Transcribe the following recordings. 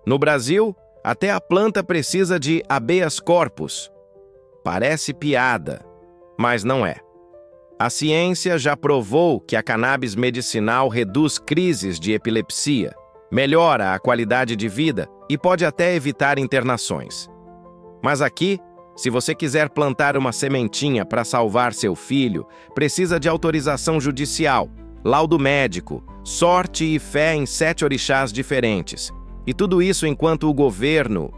No Brasil, até a planta precisa de habeas corpus. Parece piada, mas não é. A ciência já provou que a cannabis medicinal reduz crises de epilepsia, melhora a qualidade de vida e pode até evitar internações. Mas aqui, se você quiser plantar uma sementinha para salvar seu filho, precisa de autorização judicial, laudo médico, sorte e fé em 7 orixás diferentes. E tudo isso enquanto o governo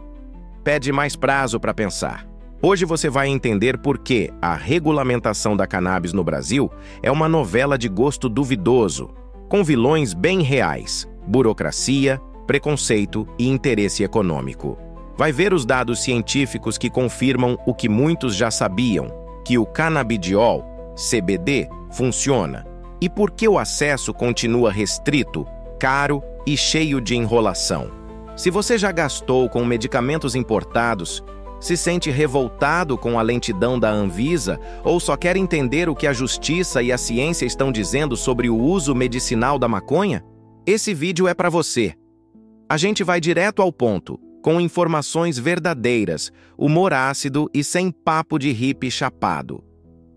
pede mais prazo para pensar. Hoje você vai entender por que a regulamentação da cannabis no Brasil é uma novela de gosto duvidoso, com vilões bem reais, burocracia, preconceito e interesse econômico. Vai ver os dados científicos que confirmam o que muitos já sabiam, que o canabidiol, CBD, funciona. E por que o acesso continua restrito, caro e cheio de enrolação? Se você já gastou com medicamentos importados, se sente revoltado com a lentidão da Anvisa ou só quer entender o que a justiça e a ciência estão dizendo sobre o uso medicinal da maconha? Esse vídeo é para você. A gente vai direto ao ponto, com informações verdadeiras, humor ácido e sem papo de hippie chapado.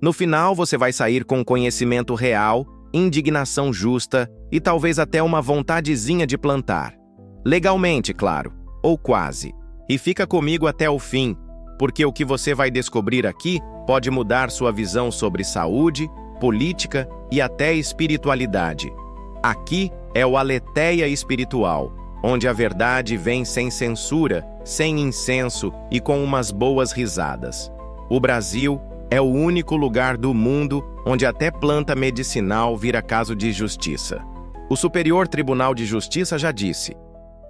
No final, você vai sair com conhecimento real, indignação justa e talvez até uma vontadezinha de plantar. Legalmente, claro, ou quase. E fica comigo até o fim, porque o que você vai descobrir aqui pode mudar sua visão sobre saúde, política e até espiritualidade. Aqui é o Aletheia Espiritual, onde a verdade vem sem censura, sem incenso e com umas boas risadas. O Brasil é o único lugar do mundo onde até planta medicinal vira caso de justiça. O Superior Tribunal de Justiça já disse: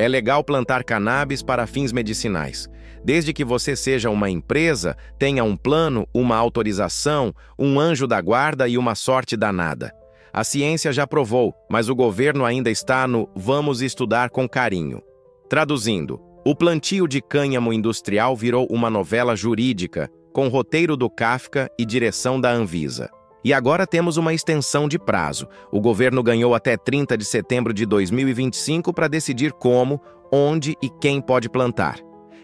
é legal plantar cannabis para fins medicinais, desde que você seja uma empresa, tenha um plano, uma autorização, um anjo da guarda e uma sorte danada. A ciência já provou, mas o governo ainda está no vamos estudar com carinho. Traduzindo, o plantio de cânhamo industrial virou uma novela jurídica, com roteiro do Kafka e direção da Anvisa. E agora temos uma extensão de prazo. O governo ganhou até 30 de setembro de 2025 para decidir como, onde e quem pode plantar.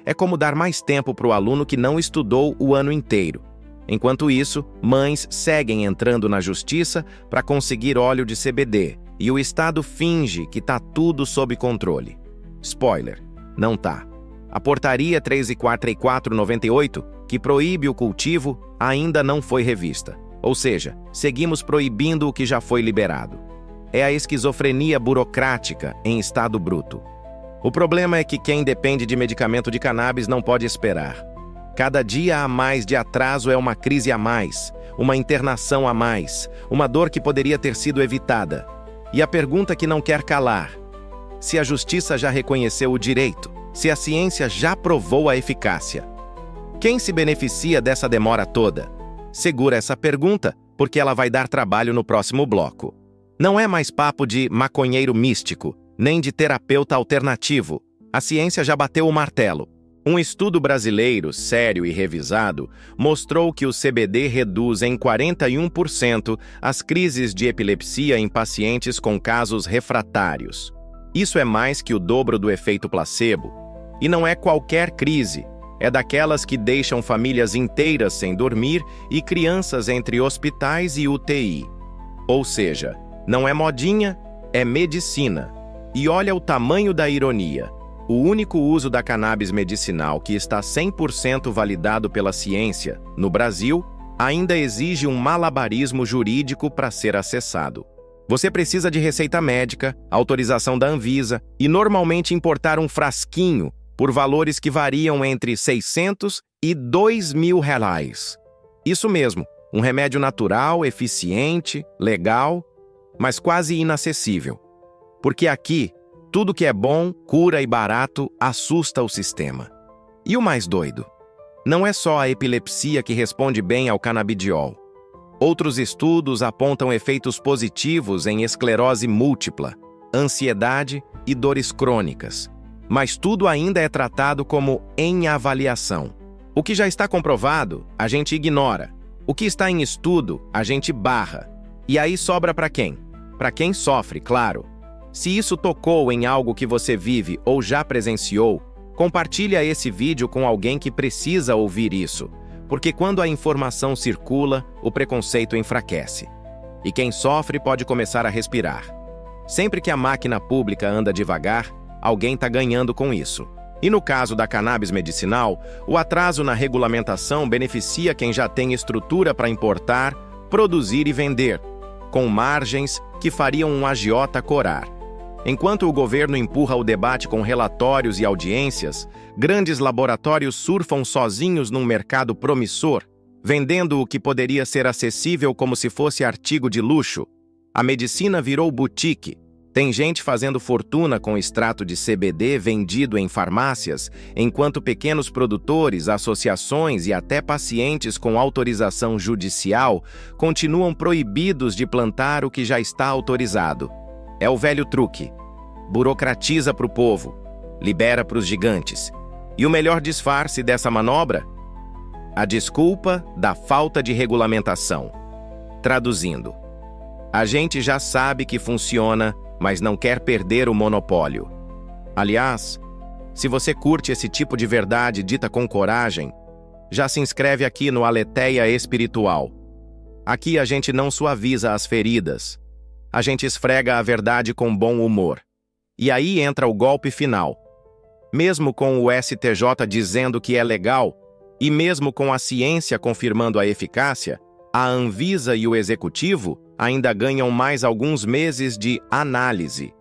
É como dar mais tempo para o aluno que não estudou o ano inteiro. Enquanto isso, mães seguem entrando na justiça para conseguir óleo de CBD, e o Estado finge que está tudo sob controle. Spoiler, não tá. A portaria 3494/98, que proíbe o cultivo, ainda não foi revista. Ou seja, seguimos proibindo o que já foi liberado. É a esquizofrenia burocrática em estado bruto. O problema é que quem depende de medicamento de cannabis não pode esperar. Cada dia a mais de atraso é uma crise a mais, uma internação a mais, uma dor que poderia ter sido evitada. E a pergunta que não quer calar: se a justiça já reconheceu o direito, se a ciência já provou a eficácia, quem se beneficia dessa demora toda? Segura essa pergunta, porque ela vai dar trabalho no próximo bloco. Não é mais papo de maconheiro místico, nem de terapeuta alternativo. A ciência já bateu o martelo. Um estudo brasileiro, sério e revisado, mostrou que o CBD reduz em 41% as crises de epilepsia em pacientes com casos refratários. Isso é mais que o dobro do efeito placebo. E não é qualquer crise. É daquelas que deixam famílias inteiras sem dormir e crianças entre hospitais e UTI. Ou seja, não é modinha, é medicina. E olha o tamanho da ironia. O único uso da cannabis medicinal que está 100% validado pela ciência, no Brasil, ainda exige um malabarismo jurídico para ser acessado. Você precisa de receita médica, autorização da Anvisa e normalmente importar um frasquinho por valores que variam entre 600 e 2.000 reais. Isso mesmo, um remédio natural, eficiente, legal, mas quase inacessível. Porque aqui, tudo que é bom, cura e barato assusta o sistema. E o mais doido? Não é só a epilepsia que responde bem ao canabidiol. Outros estudos apontam efeitos positivos em esclerose múltipla, ansiedade e dores crônicas. Mas tudo ainda é tratado como em avaliação. O que já está comprovado, a gente ignora. O que está em estudo, a gente barra. E aí sobra para quem? Para quem sofre, claro. Se isso tocou em algo que você vive ou já presenciou, compartilha esse vídeo com alguém que precisa ouvir isso, porque quando a informação circula, o preconceito enfraquece. E quem sofre pode começar a respirar. Sempre que a máquina pública anda devagar, alguém está ganhando com isso. E no caso da cannabis medicinal, o atraso na regulamentação beneficia quem já tem estrutura para importar, produzir e vender, com margens que fariam um agiota corar. Enquanto o governo empurra o debate com relatórios e audiências, grandes laboratórios surfam sozinhos num mercado promissor, vendendo o que poderia ser acessível como se fosse artigo de luxo. A medicina virou boutique. Tem gente fazendo fortuna com extrato de CBD vendido em farmácias, enquanto pequenos produtores, associações e até pacientes com autorização judicial continuam proibidos de plantar o que já está autorizado. É o velho truque. Burocratiza para o povo, libera para os gigantes. E o melhor disfarce dessa manobra? A desculpa da falta de regulamentação. Traduzindo, a gente já sabe que funciona, mas não quer perder o monopólio. Aliás, se você curte esse tipo de verdade dita com coragem, já se inscreve aqui no Aletheia Espiritual. Aqui a gente não suaviza as feridas. A gente esfrega a verdade com bom humor. E aí entra o golpe final. Mesmo com o STJ dizendo que é legal, e mesmo com a ciência confirmando a eficácia, a Anvisa e o Executivo ainda ganham mais alguns meses de análise.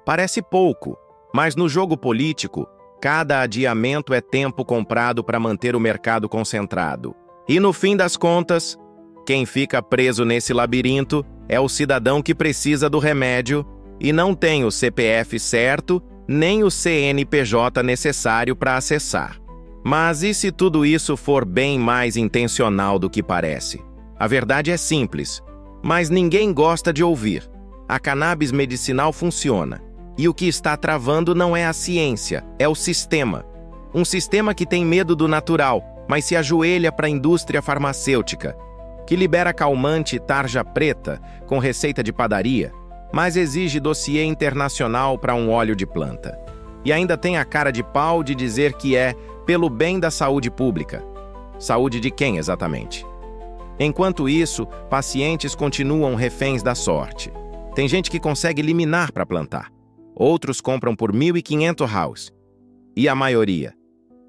Parece pouco, mas no jogo político, cada adiamento é tempo comprado para manter o mercado concentrado. E no fim das contas, quem fica preso nesse labirinto é o cidadão que precisa do remédio e não tem o CPF certo nem o CNPJ necessário para acessar. Mas e se tudo isso for bem mais intencional do que parece? A verdade é simples, mas ninguém gosta de ouvir. A cannabis medicinal funciona. E o que está travando não é a ciência, é o sistema. Um sistema que tem medo do natural, mas se ajoelha para a indústria farmacêutica, que libera calmante tarja preta com receita de padaria, mas exige dossiê internacional para um óleo de planta. E ainda tem a cara de pau de dizer que é pelo bem da saúde pública. Saúde de quem, exatamente? Enquanto isso, pacientes continuam reféns da sorte. Tem gente que consegue liminar para plantar. Outros compram por R$1.500. E a maioria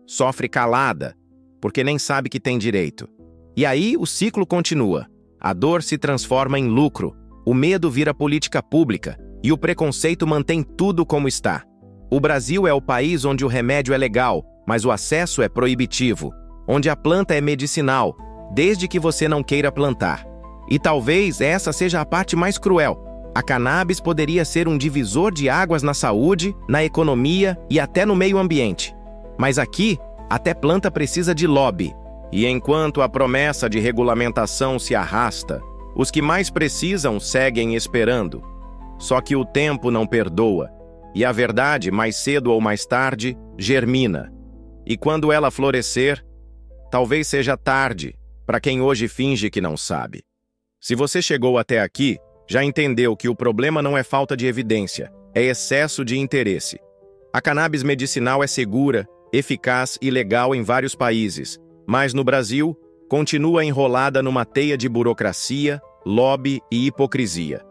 sofre calada, porque nem sabe que tem direito. E aí o ciclo continua. A dor se transforma em lucro, o medo vira política pública e o preconceito mantém tudo como está. O Brasil é o país onde o remédio é legal, mas o acesso é proibitivo, onde a planta é medicinal, desde que você não queira plantar. E talvez essa seja a parte mais cruel. A cannabis poderia ser um divisor de águas na saúde, na economia e até no meio ambiente. Mas aqui, até planta precisa de lobby. E enquanto a promessa de regulamentação se arrasta, os que mais precisam seguem esperando. Só que o tempo não perdoa, e a verdade, mais cedo ou mais tarde, germina. E quando ela florescer, talvez seja tarde para quem hoje finge que não sabe. Se você chegou até aqui, já entendeu que o problema não é falta de evidência, é excesso de interesse. A cannabis medicinal é segura, eficaz e legal em vários países, mas no Brasil, continua enrolada numa teia de burocracia, lobby e hipocrisia.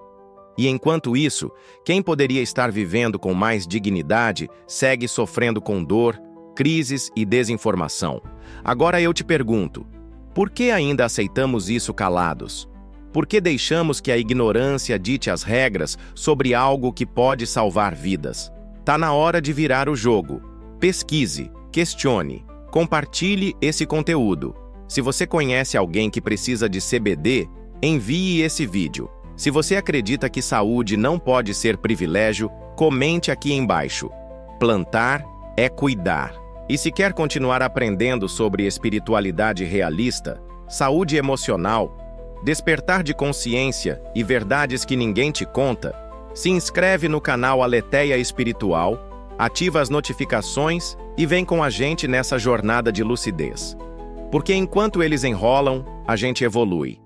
E enquanto isso, quem poderia estar vivendo com mais dignidade segue sofrendo com dor, crises e desinformação. Agora eu te pergunto, por que ainda aceitamos isso calados? Por que deixamos que a ignorância dite as regras sobre algo que pode salvar vidas? Tá na hora de virar o jogo. Pesquise, questione, compartilhe esse conteúdo. Se você conhece alguém que precisa de CBD, envie esse vídeo. Se você acredita que saúde não pode ser privilégio, comente aqui embaixo. Plantar é cuidar. E se quer continuar aprendendo sobre espiritualidade realista, saúde emocional, despertar de consciência e verdades que ninguém te conta, se inscreve no canal Aletheia Espiritual, ativa as notificações e vem com a gente nessa jornada de lucidez. Porque enquanto eles enrolam, a gente evolui.